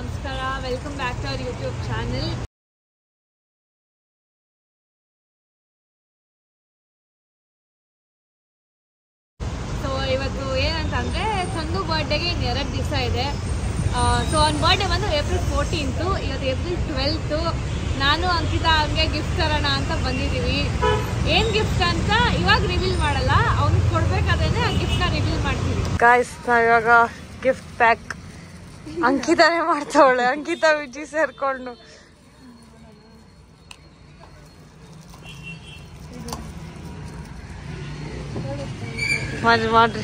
ನಮಸ್ಕಾರ, welcome back to our YouTube channel. So ಇವತ್ತು ಏನಂತಂದರೆ ಚಂದು ಬರ್ಡೇಗೆ ಇನ್ನು 2 ದಿವಸ ಇದೆ. ಸೊ ಅವ್ನ ಬರ್ಡೇ ಬಂದು ಏಪ್ರಿಲ್ 14th, ಇವತ್ತು ಏಪ್ರಿಲ್ 12th. ನಾನು ಅಂಕಿತಾ ಅವ್ನಿಗೆ ಗಿಫ್ಟ್ ತರೋಣ ಅಂತ ಬಂದಿದ್ದೀವಿ. ಏನು ಗಿಫ್ಟ್ ಅಂತ ಇವಾಗ ರಿವೀಲ್ ಮಾಡಲ್ಲ, ಅವ್ನಿಗೆ ಕೊಡಬೇಕಾದ್ರೆ ಆ ಗಿಫ್ಟ್ನ ರಿವೀಲ್ ಮಾಡ್ತೀವಿ. ಗಾಯ್ಸ್, ನಾವಿವಾಗ ಗಿಫ್ಟ್ ಪ್ಯಾಕ್ ಅಂಕಿತಾನೇ ಮಾಡ್ತಾವಳೆ. ಅಂಕಿತಾ ವಿಜಿ ಸೇರ್ಕೊಂಡು ಮಾಡ್ರಿ.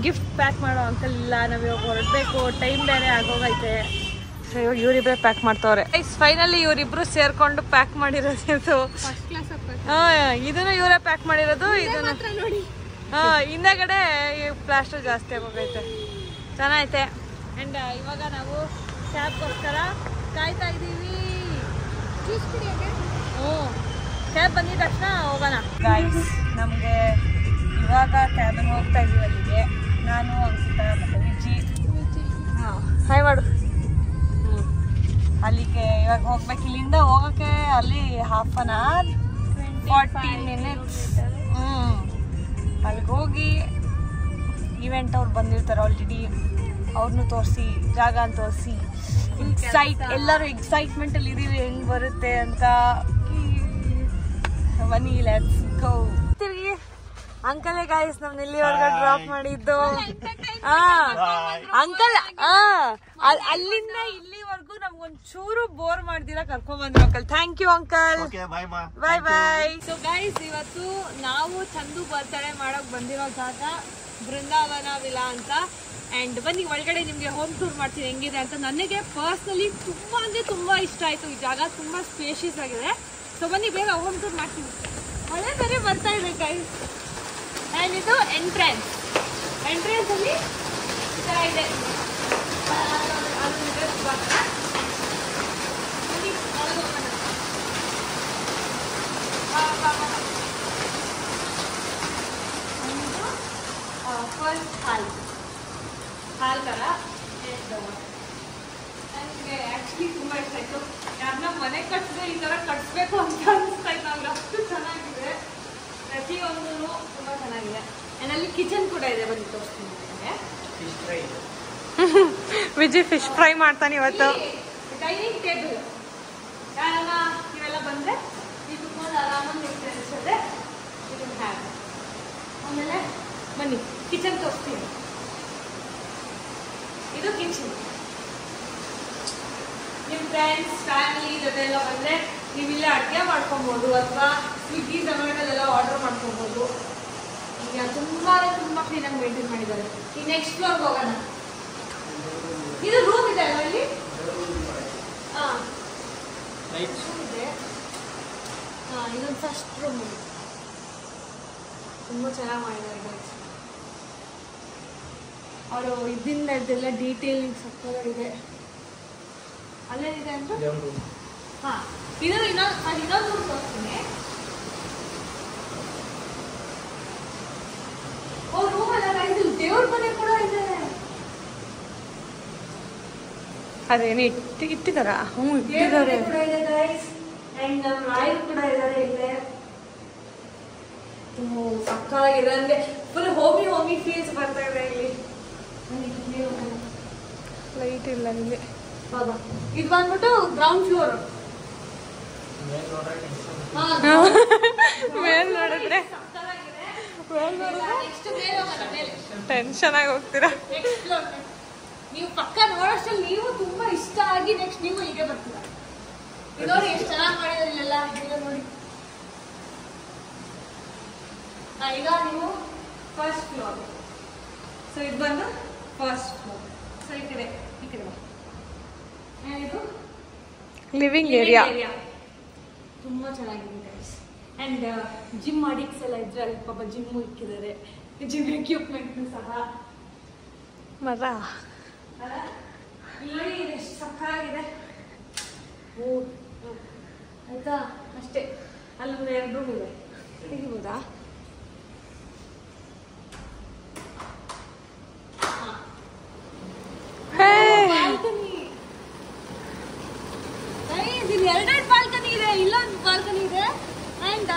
ಗಿಫ್ಟ್ ಪ್ಯಾಕ್ ಮಾಡೋ ಅಂಕಲ್ ಇಲ್ಲ, ನಾವಿವಾಗ ಹೊರಡಬೇಕು, ಟೈಮ್ ಬೇರೆ ಆಗೋಗೈತೆ. ಸೊ ಇವಾಗ ಇವರಿಬ್ಬರೇ ಪ್ಯಾಕ್ ಮಾಡ್ತಾವ್ರೆ. ಫೈನಲಿ ಇವರಿಬ್ರು ಸೇರ್ಕೊಂಡು ಪ್ಯಾಕ್ ಮಾಡಿರೋದು ಇದು. ಇದನ್ನು ಇವರೇ ಪ್ಯಾಕ್ ಮಾಡಿರೋದು. ಇದನ್ನು ಹಿಂದಗಡೆ ಪ್ಲಾಸ್ಟರ್ ಜಾಸ್ತಿ ಆಗೋಗೈತೆ. ಚೆನ್ನಾಗೈತೆ. ಆ್ಯಂಡ್ ಇವಾಗ ನಾವು ಕ್ಯಾಬ್ಗೋಸ್ಕರ ಕಾಯ್ತಾ ಇದ್ದೀವಿ. ಕ್ಯಾಬ್ ಬಂದಿದ ತಕ್ಷಣ ಹೋಗೋಣ. ಗಾಯ್ಸ್, ನಮಗೆ ಇವಾಗ ಕ್ಯಾಬಿಗೆ ಹೋಗ್ತಾ ಇದ್ದೀವಿ. ಅಲ್ಲಿಗೆ ನಾನು ಅಂಕಿತಾ ಮತ್ತು ವಿಜಿ. ಹಾಯ್ ಮಾಡು. ಅಲ್ಲಿಗೆ ಇವಾಗ ಹೋಗ್ಬೇಕು. ಇಲ್ಲಿಂದ ಹೋಗೋಕ್ಕೆ ಅಲ್ಲಿ 1/2 hour 40 minutes. ಅಲ್ಲಿಗೆ ಹೋಗಿ ಇವೆಂಟ್ ಅವ್ರು ಬಂದಿರ್ತಾರೆ ಆಲ್ರೆಡಿ, ಅವ್ರನ್ನೂ ತೋರಿಸಿ, ಜಾಗ ತೋರಿಸಿ, ಎಲ್ಲರೂ ಎಕ್ಸೈಟ್ಮೆಂಟಲ್ಲಿ ಇದ್ದೀವಿ ಹೆಂಗೆ ಬರುತ್ತೆ ಅಂತ. ಬನ್ನಿ, ಲೆಟ್ಸ್ ಗೋ. ತಿರುಗಿ ಅಂಕಲೇ ಗಾಯ್ಸ್ ನಮ್ನ ಇಲ್ಲಿವರೆಗೆ ಡ್ರಾಪ್ ಮಾಡಿದ್ದು. ಅಂಕಲ್ ಅಲ್ಲಿಂದ ಇಲ್ಲಿವರೆಗೂ ನಮ್ಗೊಂಚೂರು ಬೋರ್ ಮಾಡ್ದಿರ ಕರ್ಕೊಂಡ್ ಬಂದ್ರು uncle. Thank you uncle. Bye bye. So guys, ಇವತ್ತು ನಾವು ಚಂದು ಬರ್ತಡೇ ಮಾಡಕ್ ಬಂದಿರೋ ಜಾಗ ಬೃಂದಾವನ ವಿಲಾ ಅಂತ. ಆ್ಯಂಡ್ ಬನ್ನಿ ಒಳಗಡೆ ನಿಮಗೆ ಹೋಮ್ ಟೂರ್ ಮಾಡ್ತೀನಿ ಹೆಂಗಿದೆ ಅಂತ. ನನಗೆ ಪರ್ಸ್ನಲಿ ತುಂಬ ಅಂದರೆ ತುಂಬ ಇಷ್ಟ ಆಯಿತು. ಈ ಜಾಗ ತುಂಬ ಸ್ಪೇಷಿಯಸ್ ಆಗಿದೆ. ಸೊ ಬನ್ನಿ ಬೇಗ ಹೋಮ್ ಟೂರ್ ಮಾಡ್ತೀನಿ. ಮಳೆ ಬೇರೆ ಬರ್ತಾ ಇದೆ ಗೈಸ್. ಆ್ಯಂಡ್ ಇದು ಎಂಟ್ರೆನ್ಸ್ ಅಲ್ಲಿ ಈ ಥರ ಇದೆ. ಫಸ್ಟ್ ಹಾಲ್ ಥರ. ನನಗೆ ಆ್ಯಕ್ಚುಲಿ ತುಂಬ ಇಷ್ಟ ಆಯಿತು. ಯಾರನ್ನ ಮನೆ ಕಟ್ಟಿದ್ರೆ ಈ ಥರ ಕಟ್ಟಿಸ್ಬೇಕು ಅಂತ ಅನಿಸ್ತಾ ಇತ್ತು ಅವ್ರಿಗೆ. ಅಷ್ಟು ಚೆನ್ನಾಗಿದೆ, ಪ್ರತಿಯೊಂದೂ ತುಂಬ ಚೆನ್ನಾಗಿದೆ. ಆ್ಯಂಡ್ ಅಲ್ಲಿ ಕಿಚನ್ ಕೂಡ ಇದೆ. ಬನ್ನಿ ತೋರಿಸ್ತೀನಿ ನನಗೆ. ವಿಜಯ್ ಫಿಶ್ ಫ್ರೈ ಮಾಡ್ತಾನೆ ಇವತ್ತು. ಡೈನಿಂಗ್ ಟೇಬಲ್ ಯಾರನ್ನ ಇವೆಲ್ಲ ಬಂದರೆ ಇದು ಕುತ್ಕೊಂಡು ಆರಾಮಾಗಿ ಇರುತ್ತೆ ಅನಿಸುತ್ತೆ. ಇದನ್ನು ಹ್ಯಾವ್. ಆಮೇಲೆ ಬನ್ನಿ ಕಿಚನ್ ತೋರಿಸ್ತೀನಿ. ಇದು ಕಿಚನ್. ನಿಮ್ಮ ಫ್ರೆಂಡ್ಸ್ ಫ್ಯಾಮಿಲಿ ಜೊತೆ ಎಲ್ಲ ಬಂದರೆ ನೀವು ಇಲ್ಲೇ ಅಡುಗೆ ಮಾಡ್ಕೊಬೋದು, ಅಥವಾ ಸ್ವಿಗ್ಗಿ ಝೊಮ್ಯಾಟೊದೆಲ್ಲ ಆರ್ಡರ್ ಮಾಡ್ಕೊಬೋದು. ಈಗ ತುಂಬ ಕ್ಲೀನಾಗಿ ಮೇಂಟೈನ್ ಮಾಡಿದ್ದಾರೆ. ಈಗ ನೆಕ್ಸ್ಟ್ ಫ್ಲೋರ್ಗೆ ಹೋಗೋಣ. ಇದು ರೂಮ್ ಇದೆ ಅಲ್ವಾ ಇಲ್ಲಿ? ಹಾಂ, ಇದೆ. ಇದೊಂದು ಫಸ್ಟ್ ರೂಮ್. ತುಂಬ ಚೆನ್ನಾಗಿ ಮಾಡಿದ್ದಾರೆ ಗೈಸ್. ಅವರು ಇದರಿಂದ ಇದೆಲ್ಲ ಡೀಟೇಲಿಂಗ್ ಸಕ್ಕತ್ತಾಗಿದೆ. ಅಲ್ಲೇನಿದೆ ಅಂತ. ಹಾಂ, ಇನ್ನೊಂದು ರೂಮ್ ತೋರಿಸ್ತೀನಿ. ರೂಮ್ ಅಲ್ಲ, ಇದು ದೇವ್ರ ಮನೆ ಕೂಡ ಇದೆ. ಅದೇನು ಇಟ್ಟಿದಾರ? ಇಟ್ಟಿದ್ದಾರೆ ಕೂಡ ಇದೆ ಗೈಸ್. ಆ್ಯಂಡ್ ನಮ್ಮ ರಾಯರು ಕೂಡ ಇದ್ದಾರೆ ಇಲ್ಲೇ. ಸಕ್ಕತ್ತಾಗಿದೆ. ಅಂದರೆ ಫುಲ್ ಹೋಮಿ ಫೀಲ್ಸ್ ಬರ್ತಾ ಇದೆ ಇಲ್ಲಿ. ಲೈಟ್ ಇಲ್ಲ ಇಲ್ಲಿ. ಹೌದಾ? ಇದು ಬಂದ್ಬಿಟ್ಟು ಗ್ರೌಂಡ್ ಫ್ಲೋರ್. ಮೇಲ್ ನೋಡಿದ್ರೆ ಟೆನ್ಷನ್ ಆಗಿ ಹೋಗ್ತೀರಾ. ನೀವು ಪಕ್ಕ ನೋಡೋಷ್ಟಲ್ಲಿ ನೀವು ತುಂಬಾ ಇಷ್ಟ ಆಗಿ ನೆಕ್ಸ್ಟ್ ನೀವು ಹೀಗೆ ಬರ್ತೀರಾ. ನೋಡಿ ಎಷ್ಟು ಚೆನ್ನಾಗಿ ಮಾಡಿದ್ರೆ ಇಲ್ಲೆಲ್ಲ. ಈಗ ನೋಡಿ, ಈಗ ನೀವು ಫಸ್ಟ್ ಫ್ಲೋರ್. ಸೊ ಇದು ಬಂದು ಫಸ್ಟ್ ಫ್ಲೋರ್. ಸೊ ಈ ಕಡೆ ಇದು ಲಿವಿಂಗ್ ಏರಿಯಾ. ತುಂಬ ಚೆನ್ನಾಗಿದೆ ಗೈಸ್. ಆ್ಯಂಡ್ ಜಿಮ್ ಅಡಿಕ್ಸ್ ಎಲ್ಲ ಇದ್ರೆ ಅಲ್ಲಿ ಪಾಪ ಜಿಮ್ಮು ಇಕ್ಕಿದ್ದಾರೆ. ಜಿಮ್ ಎಕ್ವಿಪ್ಮೆಂಟ್ನು ಸಹ ಮರ ನೋಡಿ ಎಷ್ಟು ಸಕ್ಕತ್ತಾಗಿದೆ. ಆಯ್ತಾ? ಅಷ್ಟೇ. ಅಲ್ಲೊಂದು 2 ರೂಮ್ ಇದೆ. ತೆಗಿಬೋದಾ?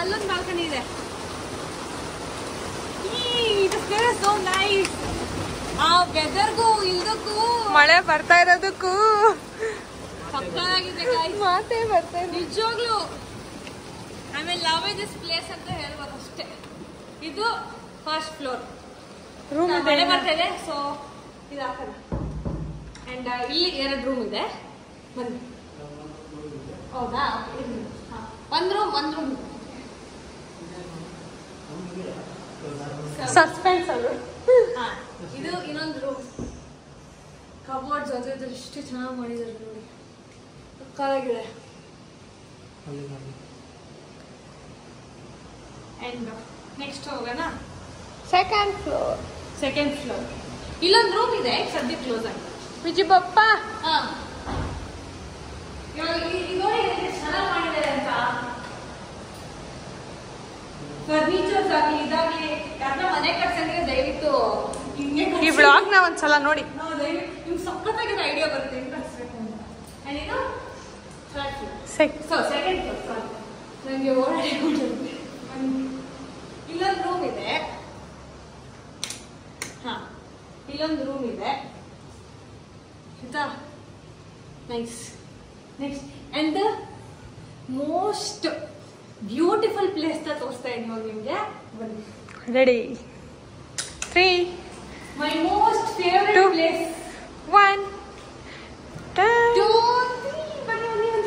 ಅಲ್ಲೊಂದು ಬಾಲ್ಕನಿ ಇದೆ. So nice. ಆ ವೆದರ್ಗೂ ಇಲ್ದಕ್ಕೂ ಮಳೆ ಬರ್ತಾ ಇರೋದಕ್ಕೂ ಸಕ್ಕತ್ತಾಗಿದೆ ಗಾಯ್ಸ್. ಮಾತೇ ಬರ್ತಾ ಇದೆ ನಿಜವಾಗ್ಲೂ. ಆಮೇಲೆ ಲವ್ ದಿಸ್ ಪ್ಲೇಸ್ ಅಂತ ಹೇಳ್ಬೋದು ಅಷ್ಟೇ. ಇದು ಫಸ್ಟ್ ಫ್ಲೋರ್ ರೂಮ್ ಮಳೆ ಬರ್ತಾ ಇದೆ, ಸೊ ಇದು ಆ ಕಡೆ. ಅಂಡ್ ಇಲ್ಲಿ 2 ರೂಮ್ ಇದೆ. ಬನ್ನಿ. ಹೌದಾ? ಒಂದು ರೂಮ್ ಸಸ್ಪೆನ್ಸ್ ಅದು. ಇದು ಇನ್ನೊಂದು ರೂಮ್. ಕಬೋರ್ಡ್ ಜೊತೆ ಎಷ್ಟು ಚೆನ್ನಾಗಿ ಮಾಡಿದ್ದಾರೆ ನೋಡಿ, ಸಕ್ಕತ್ತಾಗಿದೆ. ಅಂಡ್ ನೆಕ್ಸ್ಟ್ ಹೋಗೋಣ ಸೆಕೆಂಡ್ ಫ್ಲೋರ್. ಇಲ್ಲೊಂದು ರೂಮ್ ಇದೆ, ಸದ್ಯಕ್ಕೆ ಕ್ಲೋಸ್ ಆಗಿದೆ. ವಿಜಿ ಬಪ್ಪ ಚೆನ್ನಾಗಿ ಮಾಡಿದ್ದಾರೆ ಅಂತ. ಫರ್ನಿಚರ್ಸ್ ಆಗಲಿ ಇದಾಗಲಿ ಯಾರನ್ನ ಮನೆ ಕಟ್ಸಂದ್ರೆ ದಯವಿಟ್ಟು ಈ ಬ್ಲಾಗ್ ನ ಒಂದ್ಸಲ ನೋಡಿ. ನಿಮ್ಗೆ ಸಖತ್ತಾಗಿದೆ ಐಡಿಯಾ ಬರುತ್ತೆ ಹೆಂಗ್ ಕಟ್ಸ್ಬೇಕು ಅಂತ. ಅಂಡ್ ಇದು ಸೆಕೆಂಡ್ ಫ್ಲೋರ್. ನನಗೆ ಓಡಾಡಿ ಇಲ್ಲೊಂದು ರೂಮ್ ಇದೆ. ಇಲ್ಲೊಂದು ರೂಮ್ ಇದೆ ಆಯ್ತಾ. Nice. Next and the most beautiful place ನ ತೋರಿಸ್ತಾ ಇದ್ದೀನಿ ನಿಮ್ಗೆ. ಬನ್ನಿ. ರೆಡಿ 3 ಮೈ ಮೋಸ್ಟ್ ಫೇವರೇಟ್ ಪ್ಲೇಸ್. 1 2 3 ಬನ್ನಿ.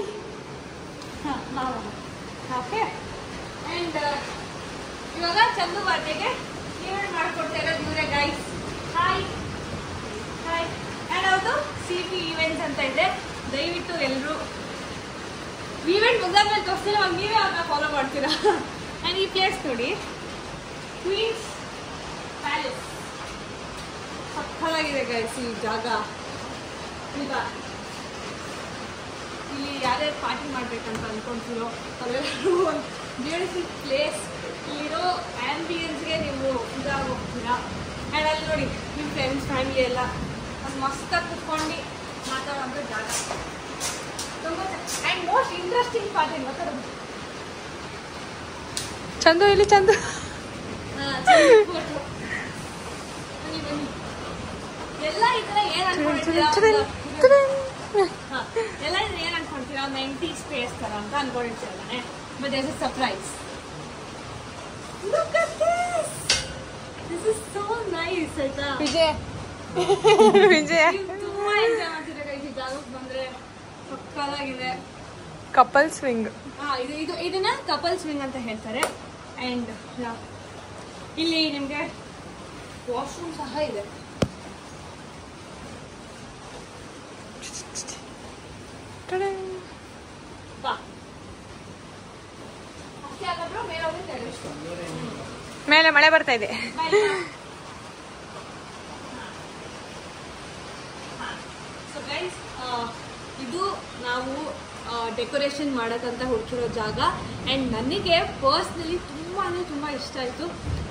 ಓಕೆ. ಅಂಡ್ ಇವಾಗ ಚಂದು ಬರ್ತ್ಡೇಗೆ ಈವೆಂಟ್ ಮಾಡ್ಕೊಡ್ತಾ ಇರೋದು ಇವರೇ ಗೈಸ್. ಹಾಯ್. ಅಂಡ್ ಹೌದು CP ಈವೆಂಟ್ಸ್ ಅಂತ ಇದೆ. ದಯವಿಟ್ಟು ಎಲ್ಲರೂ ಈವೆಂಟ್ ಮುಗಿದಾದ್ಮೇಲೆ ತೋರಿಸ್ತೀರ, ಅವಾಗ ನೀವೇ ಅವ್ರನ್ನ ಫಾಲೋ ಮಾಡ್ತೀರಾ. ಅಂಡ್ ಈ ಪ್ಲೇಸ್ ನೋಡಿ, ಕ್ವೀನ್ಸ್ ಪ್ಯಾಲೇಸ್. ಸಕ್ಕತ್ತಾಗಿದೆ ಗೈಸ್ ಈ ಜಾಗ. ಇಲ್ಲಿ ಯಾರ್ಯಾರು ಪಾರ್ಟಿ ಮಾಡ್ಬೇಕಂತ ಅನ್ಕೊಂತೀರೋ ಅವರೆಲ್ಲರೂ ಒಂದು ಬ್ಯೂಟಿಫುಲ್ ಪ್ಲೇಸ್. ಇಲ್ಲಿರೋ ಆಂಬಿಯನ್ಸ್ಗೆ ನೀವು ಇದಾಗೋಗ್ತೀರಾ. ಆ್ಯಂಡ್ ಅಲ್ಲಿ ನೋಡಿ ನಿಮ್ಮ ಫ್ರೆಂಡ್ಸ್ ಫ್ಯಾಮಿಲಿ ಎಲ್ಲ ಒಂದು ಮಸ್ತಾಗಿ ಕುತ್ಕೊಂಡು ಮಾತಾಡೋಂಥ ಜಾಗ. ತುಂಬ ಆ್ಯಂಡ್ ಮೋಸ್ಟ್ ಇಂಟ್ರೆಸ್ಟಿಂಗ್ ಪಾರ್ಟ್ ಏನು ಮಾತಾಡೋದು. ಚಂದು ಇಲ್ಲಿ ಚಂದು. ಬನ್ನಿ. ಎಲ್ಲ ಈ ಥರ ಏನು ಅನ್ಕೊಂಡಿದ್ದೀರಾ, ಎಲ್ಲ ಏನು ಅನ್ಕೊಂತೀರಾ, 90s ಸ್ಪೇಸ್ ಥರ ಅಂತ ಅನ್ಕೊಂಡಿರ್ತೀರಲ್ಲ. But there is a surprise. Look at this. This is so nice. ಆಯ್ತಾ ವಿಜಯ್ ತುಂಬಾ ಎಂಜಾಯ್ ಮಾಡ್ತಿದ್ರೆ ಗೈಸ್. ಈ ಜಾಗಕ್ಕೆ ಬಂದ್ರೆ ಸಕ್ಕತ್ತಾಗಿದೆ. Couple swing. ಇದನ್ನ ಕಪಲ್ ಸ್ವಿಂಗ್ ಅಂತ ಹೇಳ್ತಾರೆ. ಅಂಡ್ ಇಲ್ಲಿ ನಿಮ್ಗೆ ವಾಶ್ರೂಮ್ ಸಹ ಇದೆ. ಮೇಲೆ ಮಳೆ ಬರ್ತಾ ಇದೆ. ಸೊ ಗೈಸ್, ಇದು ನಾವು ಡೆಕೋರೇಷನ್ ಮಾಡೋಕ್ಕಂತ ಹುಡುಕಿರೋ ಜಾಗ. ಆ್ಯಂಡ್ ನನಗೆ ಪರ್ಸ್ನಲಿ ತುಂಬ ಇಷ್ಟ ಆಯಿತು.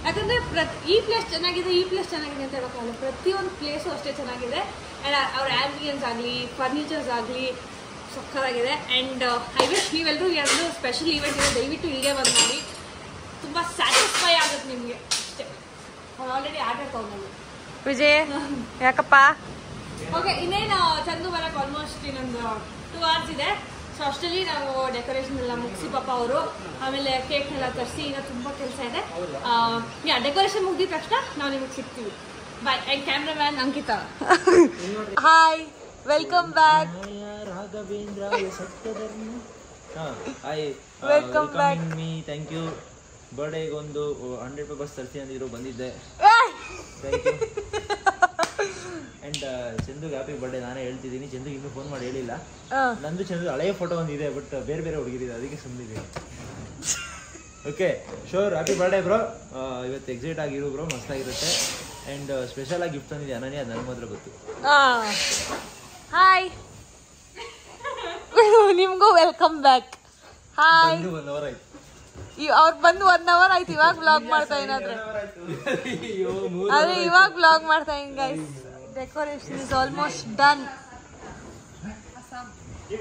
ಯಾಕಂದರೆ ಈ ಪ್ಲೇಸ್ ಚೆನ್ನಾಗಿದೆ, ಈ ಪ್ಲೇಸ್ ಚೆನ್ನಾಗಿದೆ ಅಂತ ಹೇಳೋಕ್ಕಾಗಲ್ಲ. ಪ್ರತಿಯೊಂದು ಪ್ಲೇಸು ಅಷ್ಟೇ ಚೆನ್ನಾಗಿದೆ. ಆ್ಯಂಡ್ ಅವ್ರ ಆ್ಯಂಬಿಯನ್ಸ್ ಆಗಲಿ, ಫರ್ನಿಚರ್ಸ್ ಆಗಲಿ ಸಕ್ಕತ್ತಾಗಿದೆ. ಆ್ಯಂಡ್ ಐ ವಿಶ್ ನೀವೆಲ್ಲರೂ ಯಾರು ಸ್ಪೆಷಲ್ ಈವೆಂಟ್ ಇದೆ ದಯವಿಟ್ಟು ಇಲ್ಲೇ ಬಂದು ಮಾಡಿ. ತುಂಬ ಸ್ಯಾಟಿಸ್ಫೈ ಆಗುತ್ತೆ ನಿಮಗೆ ಅಷ್ಟೇ. ಅವ್ರು ಆಲ್ರೆಡಿ ಆರ್ಡರ್ ತೊಗೊಂಡು ವಿಜಯ್ ಯಾಕಪ್ಪ. ಓಕೆ, ಇನ್ನೇನು ಚಂದು ಬರೋಕ್ಕೆ ಆಲ್ಮೋಸ್ಟ್ ಇನ್ನೊಂದು 2 hours ಇದೆ. ಸೊ ಅಷ್ಟರಲ್ಲಿ ನಾವು ಡೆಕೋರೇಷನ್ ಎಲ್ಲ ಮುಗಿಸಿ ಪಾಪ ಅವರು ಆಮೇಲೆ ಕೇಕ್ನೆಲ್ಲ ತರಿಸಿ ಈಗ ತುಂಬ ಕೆಲಸ ಇದೆ. ಡೆಕೋರೇಷನ್ ಮುಗಿದ ತಕ್ಷಣ ನಾವು ನಿಮಗೆ ಸಿಗ್ತೀವಿ. Bye. And cameraman Ankita. Hi, welcome back. Raghavendra welcome back. Thank you. ಬರ್ಡೇಗೆ ಒಂದು 100 ರೂಪಾಯಿ ಬಸ್ ತರಿಸಿ ಅಂದಿದ್ರು, ಬಂದಿದ್ದೆ. Thank you. ಅಂಡ್ ಚಂದುಗೆ ಹ್ಯಾಪಿ ಬರ್ಡೇ ನಾನೇ ಹೇಳ್ತಿದ್ದೀನಿ. ಚಂದುಗೆ ಇನ್ನೂ ಫೋನ್ ಮಾಡಿ ಹೇಳಿಲ್ಲ. ನಂದು ಚಂದು ಹಳೆಯ ಫೋಟೋ ಒಂದಿದೆ, ಬಟ್ ಬೇರೆ ಹುಡುಗಿರಿದೆ, ಅದಕ್ಕೆ ಸುಮ್ಮನಿದ್ದೀನಿ. Okay, sure happy birthday bro. ಇವತ್ತು ಎಕ್ಸೈಟ್ ಆಗಿರು ಬ್ರೋ, ಮಸ್ತಾಗಿರುತ್ತೆ. ಅಂಡ್ ಸ್ಪೆಷಲ್ ಆಗಿ ಗಿಫ್ಟ್ ತಂದಿದೆ ಅನನ್ಯ, ಅದು ನನಗೆ ಮಾತ್ರ ಗೊತ್ತು. ಹಾಯ್, ನಿಮಗೂ ವೆಲ್ಕಮ್ ಬ್ಯಾಕ್. ಹಾಯ್. 1 hour ಆಯ್ತು ಅವ್ರು ಬಂದು 1 hour ಆಯ್ತು. ಇವಾಗ ಬ್ಲಾಗ್ ಮಾಡ್ತಾ ಏನಾದ್ರೆ ಅದೇ ಇವಾಗ ಬ್ಲಾಗ್ ಮಾಡ್ತಾ ಇನ್ guys. Decoration is almost done.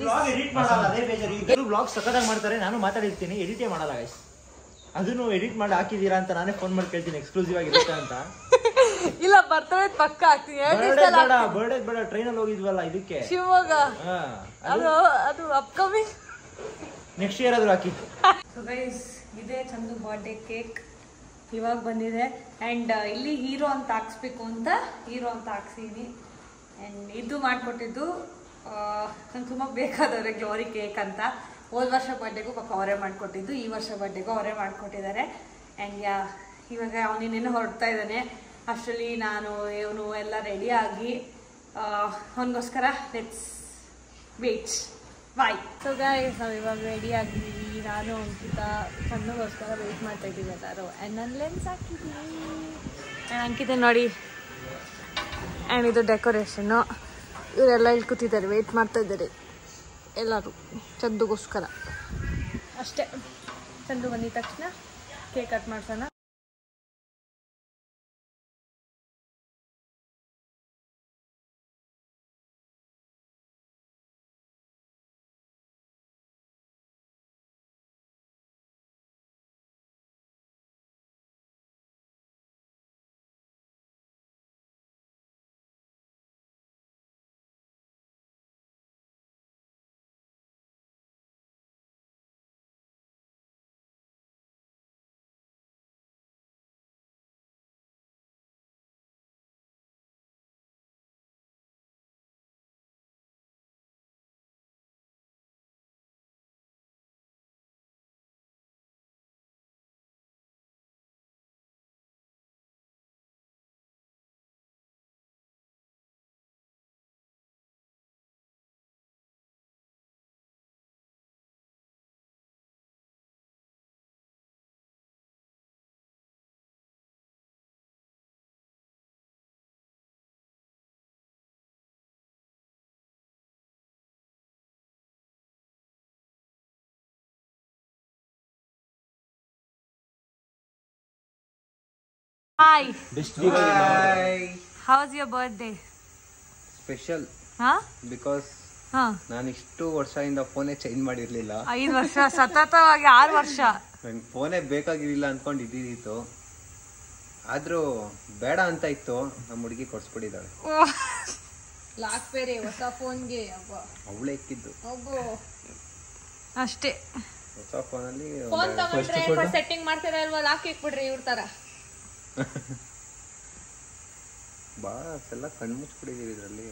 Vlog edit ಮಾಡಲ್ಲ, ಅದೇ ಬೇಜಾರು. ಇವರು ಬ್ಲಾಗ್ ಸಕ್ಕತ್ತಾಗಿ ಮಾಡ್ತಾರೆ, ನಾನು ಮಾತಾಡಿರ್ತೀನಿ, ಎಡಿಟೇ ಮಾಡಲ್ಲ ಗೈಸ್. ಅದನ್ನು ಎಡಿಟ್ ಮಾಡಿ ಹಾಕಿದೀರಾ ಅಂತ ನಾನೇ ಫೋನ್ ಮಾಡಿ ಕೇಳ್ತೀನಿ ಎಕ್ಸ್ಕ್ಲೂಸಿವ್ ಆಗಿರುತ್ತೆ ಅಂತ. ಇಲ್ಲ ಬರ್ತಡೇ ಪಕ್ಕ ಆಗ್ತೀನಿ. ಬರ್ಡೇ ಬೇಡ, ಟ್ರೈನಲ್ಲಿ ಹೋಗಿದ್ವಲ್ಲ ಇದಕ್ಕೆ ಶಿವಮೊಗ್ಗ, ಅದು ಅಪ್ಕಮಿಂಗ್ ನೆಕ್ಸ್ಟ್ ಇಯರ್ ಆದ್ರೂ ಹಾಕಿ. ಸೊ ಗೈಸ್, ಇದೇ ಚಂದು ಬರ್ಡೇ ಕೇಕ್ ಇವಾಗ ಬಂದಿದೆ. ಆ್ಯಂಡ್ ಇಲ್ಲಿ ಹೀರೋ ಅಂತ ಹಾಕ್ಸ್ಬೇಕು ಅಂತ ಹೀರೋ ಅಂತ ಹಾಕ್ಸಿದೀನಿ. ಆ್ಯಂಡ್ ಇದು ಮಾಡಿಕೊಟ್ಟಿದ್ದು ನಂಗೆ ತುಂಬ ಬೇಕಾದವ್ರೆ, ಗ್ಲೋರಿ ಕೇಕ್ ಅಂತ. ಹೋದ ವರ್ಷ ಬರ್ಡೇಗೂ ಪಾಪ ಅವರೇ ಮಾಡಿಕೊಟ್ಟಿದ್ದು, ಈ ವರ್ಷ ಬರ್ಡೇಗೂ ಅವರೇ ಮಾಡಿಕೊಟ್ಟಿದ್ದಾರೆ. ಆ್ಯಂಡ್ ಇವಾಗ ಅವನಿನ್ನೇನು ಹೊರಡ್ತಾ ಇದ್ದಾನೆ. ಅಷ್ಟರಲ್ಲಿ ನಾನು ಇವನು ಎಲ್ಲ ರೆಡಿಯಾಗಿ ಅವನಿಗೋಸ್ಕರ let's wait. Bye. So guys, ನಾವು ಇವಾಗ ರೆಡಿ ಆಗಿದ್ದೀವಿ. ನಾನು ಅಂಕಿತ ಚಂದಗೋಸ್ಕರ ವೆಯ್ಟ್ ಮಾಡ್ತಾ ಇದ್ದೀವಿ ಎಲ್ಲರೂ. ಆ್ಯಂಡ್ ನನ್ನ ಲೆನ್ಸ್ ಹಾಕಿದ್ದೀವಿ. ಆ್ಯಂಡ್ ಅಂಕಿತ ನೋಡಿ, ಆ್ಯಂಡ್ ಇದು ಡೆಕೋರೇಷನ್ನು. ಇವರೆಲ್ಲ ಇಲ್ಲಿ ಕೂತಿದ್ದಾರೆ, ವೆಯ್ಟ್ ಮಾಡ್ತಾ ಇದ್ದಾರೆ ಎಲ್ಲರೂ ಚಂದುಗೋಸ್ಕರ. ಅಷ್ಟೇ, ಚಂದು ಬಂದಿದ ತಕ್ಷಣ ಕೇಕ್ ಕಟ್ ಮಾಡ್ಸೋಣ. Hi. How's your birthday? Special. Huh? Because ನಾನು ಇಷ್ಟು ವರ್ಷದಿಂದ ಫೋನೇ ಚೇಂಜ್ ಮಾಡಿರ್ಲಿಲ್ಲ. 5 ವರ್ಷ ಸತತವಾಗಿ 6 ವರ್ಷ ನಂಗೆ ಫೋನೇ ಬೇಕಾಗಿರಲಿಲ್ಲ ಅನ್ಕೊಂಡು ಇದ್ದಿತ್ತು. ಆದ್ರೂ ಬೇಡ ಅಂತ ಇತ್ತು, ನಮ್ಮ ಹುಡುಗಿ ಕೊಡ್ಸ್ಬಿಟ್ಟಿದ್ದಾಳೆ. ಲಾಕ್ ಬೇರೆ ಹೊಸ ಫೋನ್ಗೆ. ಅವಳೇ ಇಕ್ಕಿದ್ದು ಅಷ್ಟೇ. ಹೊಸ ಫೋನಲ್ಲಿ ಫೋನ್ ತಗೊಂಡ್ರೆ ಸೆಟ್ಟಿಂಗ್ ಮಾಡ್ತೀರಾ ಅಲ್ವಾ, ಲಾಕ್ ಇಕ್ಬಿಡ್ರಿ ಇವ್ರ ತರ. ಬಾಸ್ ಎಲ್ಲ ಕಣ್ಮುಚ್ಬಿಟ್ಟಿದೀವಿ ಇದರಲ್ಲಿ.